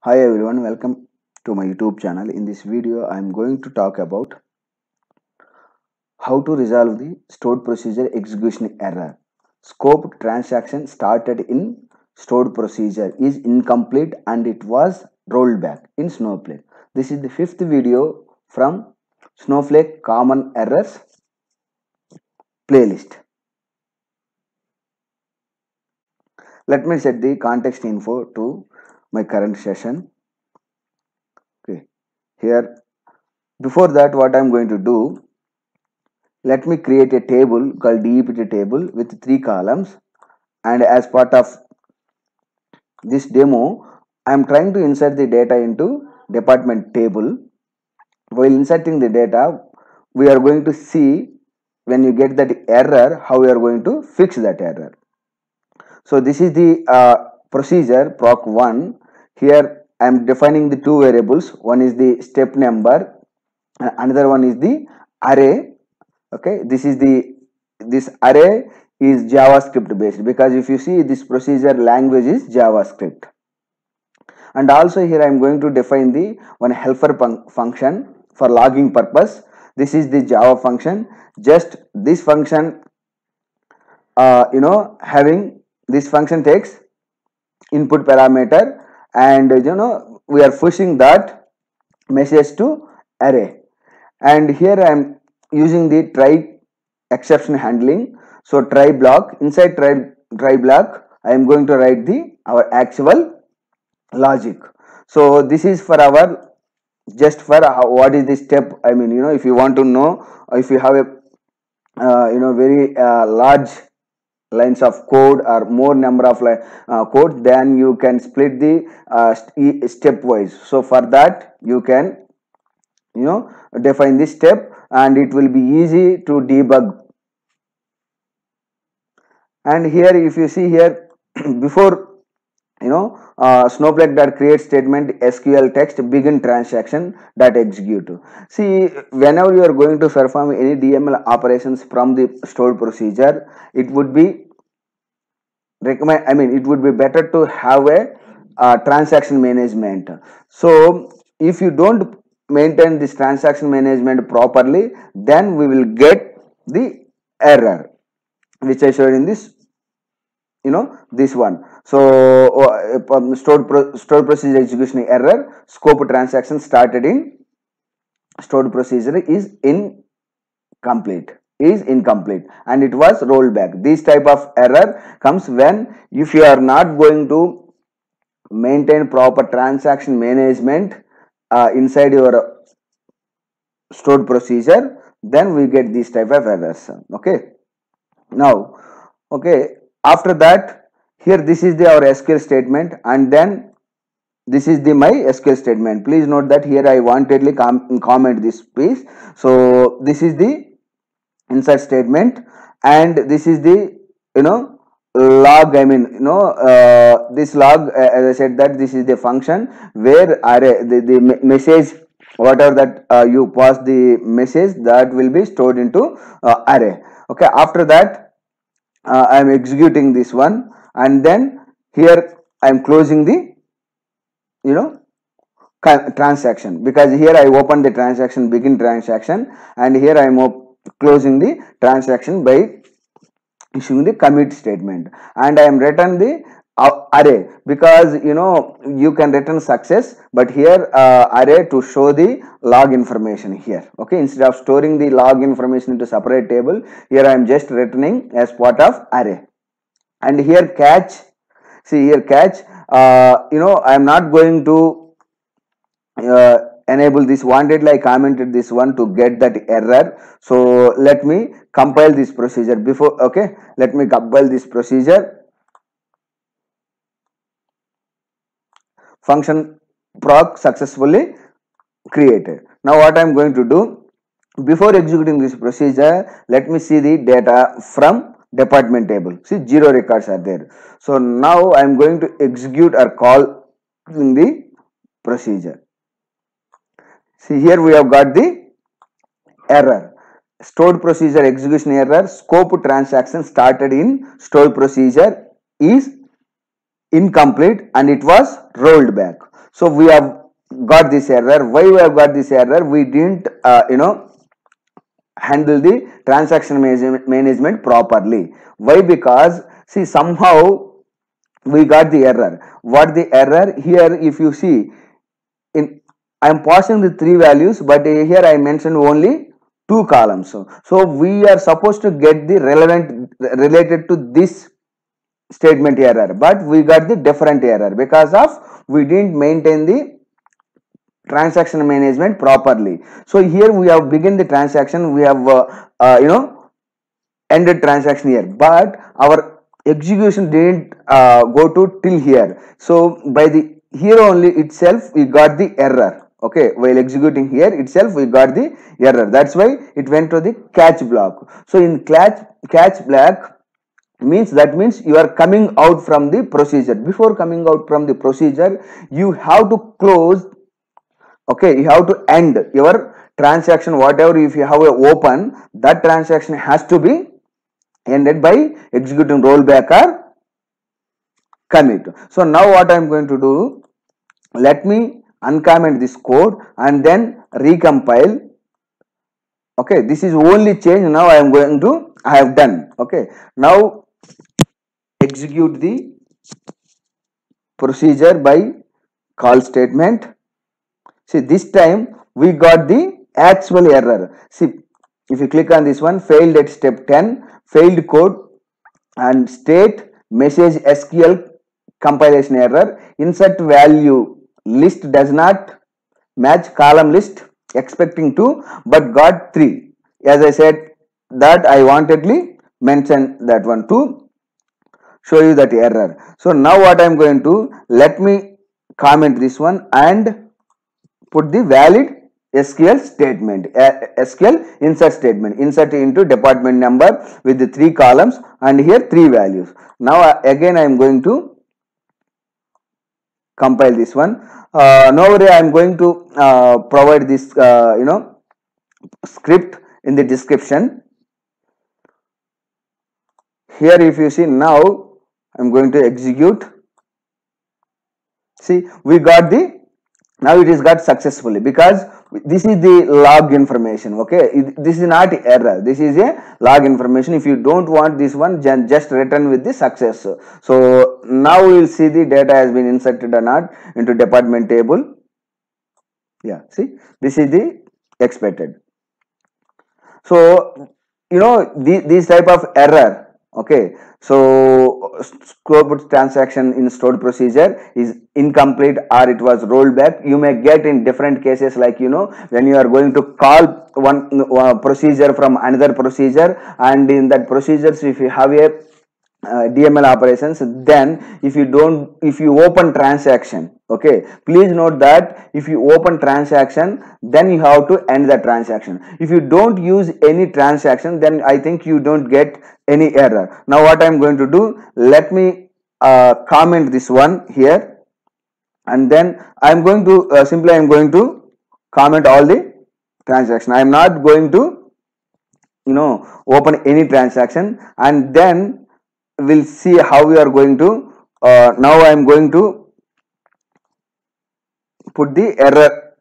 Hi everyone, welcome to my YouTube channel. In this video, I am going to talk about how to resolve the stored procedure execution error. Scope transaction started in stored procedure is incomplete and it was rolled back in Snowflake. This is the fifth video from Snowflake Common Errors playlist. Let me set the context info to my current session. Okay, here before that, what I am going to do, let me create a table called DEPT table with 3 columns, and as part of this demo I am trying to insert the data into department table. While inserting the data, we are going to see when you get that error how we are going to fix that error. So this is the procedure proc1. Here I am defining the two variables. One is the step number and another one is the array. Okay, this array is JavaScript based, because if you see, this procedure language is JavaScript. And also here I am going to define the one helper function for logging purpose. This is the Java function. Just this function, having this function takes input parameter, and we are pushing that message to array. And here I am using the try exception handling. So try block, inside try block I am going to write the our actual logic. So this is for our just for what is the step. I mean, if you want to know, if you have a very large lines of code or more number of code, then you can split the stepwise. So for that you can define this step, and it will be easy to debug. And here if you see here before Snowflake dot create statement SQL text begin transaction dot execute. See, whenever you are going to perform any DML operations from the stored procedure, it would be it would be better to have a transaction management. So if you don't maintain this transaction management properly, then we will get the error which I showed in this this one. So stored procedure execution error, scope transaction started in stored procedure is incomplete, and it was rolled back. This type of error comes when if you are not going to maintain proper transaction management inside your stored procedure, then we get this type of errors. Okay, now after that, here this is the our SQL statement, and then this is the my SQL statement. Please note that here I wantedly comment this piece. So this is the insert statement, and this is the log. I mean this log, as I said, that this is the function where array the message, whatever that you pass the message, that will be stored into array. Okay, after that I am executing this one, and then here I am closing the transaction, because here I open the transaction begin transaction, and here I am closing the transaction by issuing the commit statement, and I am return the array, because you can return success, but here array to show the log information here. Okay, instead of storing the log information into separate table, here I am just returning as part of array. And here catch, see here catch, I am not going to enable this wantedly. I commented this one to get that error. So let me compile this procedure before. Okay, let me compile this procedure. Function proc successfully created. Now what I am going to do, before executing this procedure, let me see the data from department table. See, 0 records are there. So now I am going to execute or call in the procedure. See, here we have got the error. Stored procedure execution error, scope transaction started in stored procedure is incomplete and it was rolled back. So we have got this error. Why we have got this error? We didn't handle the transaction management properly. Why? Because see, somehow we got the error. What the error here? If you see, in I am passing the three values, but here I mentioned only two columns. So we are supposed to get the relevant related to this statement error, but we got the different error because of we didn't maintain the transaction management properly. So here we have begin the transaction, we have ended transaction here, but our execution didn't go to till here. So by the here only itself we got the error. Okay, while executing here itself we got the error. That's why it went to the catch block. So in catch block means, that means you are coming out from the procedure. Before coming out from the procedure, you have to close. Okay, you have to end your transaction. Whatever, if you have a open, that transaction has to be ended by executing rollback or commit. So now what I am going to do, let me uncomment this code and then recompile. Okay, this is only change. Now I have done. Okay, now execute the procedure by call statement. See, this time we got the actual error. See, if you click on this one, failed at step 10, failed code and state message SQL compilation error, insert value list does not match column list expecting 2 but got 3. As I said that I wantedly mention that one to show you that error. So now what I am going to, let me comment this one and put the valid SQL statement, SQL insert statement, insert into department number with the 3 columns and here 3 values. Now again I am going to compile this one. No worry, I am going to provide this script in the description. Here if you see, now I am going to execute. See, we got the, now it is got successfully because this is the log information. Okay, this is not error, this is a log information. If you don't want this one, just return with the success. So now we will see the data has been inserted or not into department table. Yeah, see, this is the expected. So this type of error. Okay, so scope transaction in stored procedure is incomplete or it was rolled back. You may get in different cases, like when you are going to call one procedure from another procedure, and in that procedures if you have a DML operations, then if you open transaction, okay, please note that if you open transaction, then you have to end the transaction. If you don't use any transaction, then I think you don't get any error. Now what I am going to do, let me comment this one here, and then I am going to simply I am going to comment all the transaction. I am not going to open any transaction, and then we'll see how we are going to now I am going to put the error.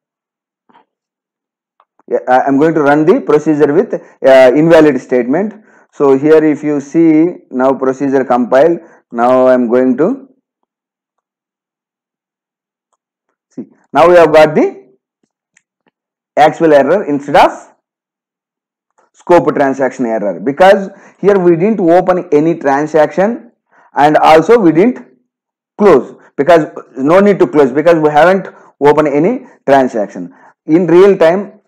I am going to run the procedure with invalid statement. So here if you see, now procedure compile. Now I am going to see, now we have got the actual error instead of scope transaction error, because here we didn't open any transaction and also we didn't close, because no need to close because we haven't opened any transaction. In real time,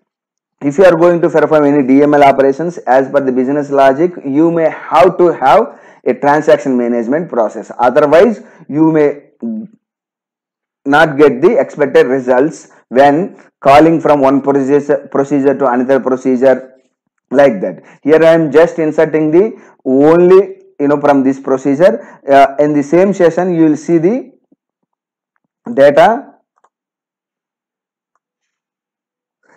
if you are going to perform any DML operations as per the business logic, you may have to have a transaction management process, otherwise you may not get the expected results when calling from one procedure to another procedure, like that. Here I am just inserting the only from this procedure. In the same session you will see the data.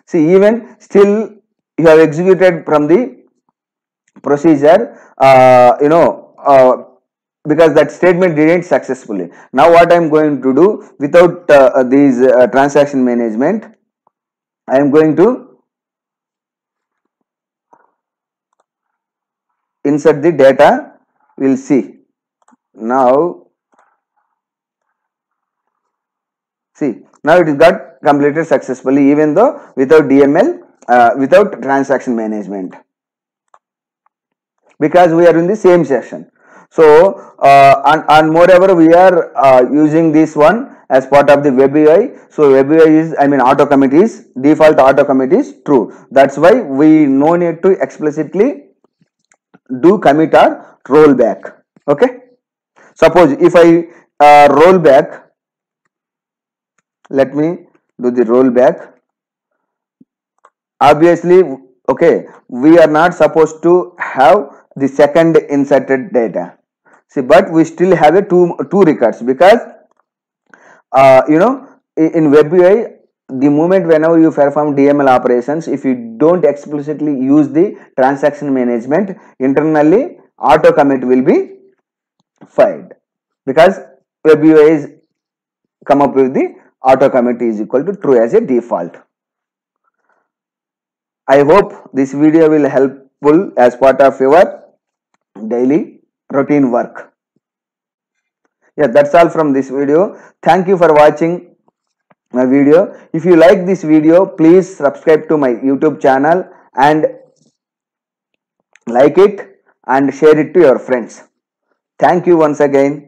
See, even still you have executed from the procedure because that statement didn't successfully. Now what I am going to do, without these transaction management, I am going to insert the data. We'll see. Now see, now it is got completed successfully, even though without DML, without transaction management, because we are in the same session. So and moreover, we are using this one as part of the web UI. So web UI is, I mean, auto commit is default, auto commit is true. That's why we no need to explicitly do commit or rollback. Okay. Suppose if I roll back, let me do the rollback. Obviously, okay, we are not supposed to have the second inserted data. See, but we still have a two records, because in web UI, the moment whenever you perform DML operations, if you don't explicitly use the transaction management, internally auto commit will be fired, because web UI is come up with the auto commit is equal to true as a default. I hope this video will helpful as part of your daily routine work. Yeah, that's all from this video. Thank you for watching my video. If you like this video, please subscribe to my YouTube channel and like it and share it to your friends. Thank you once again.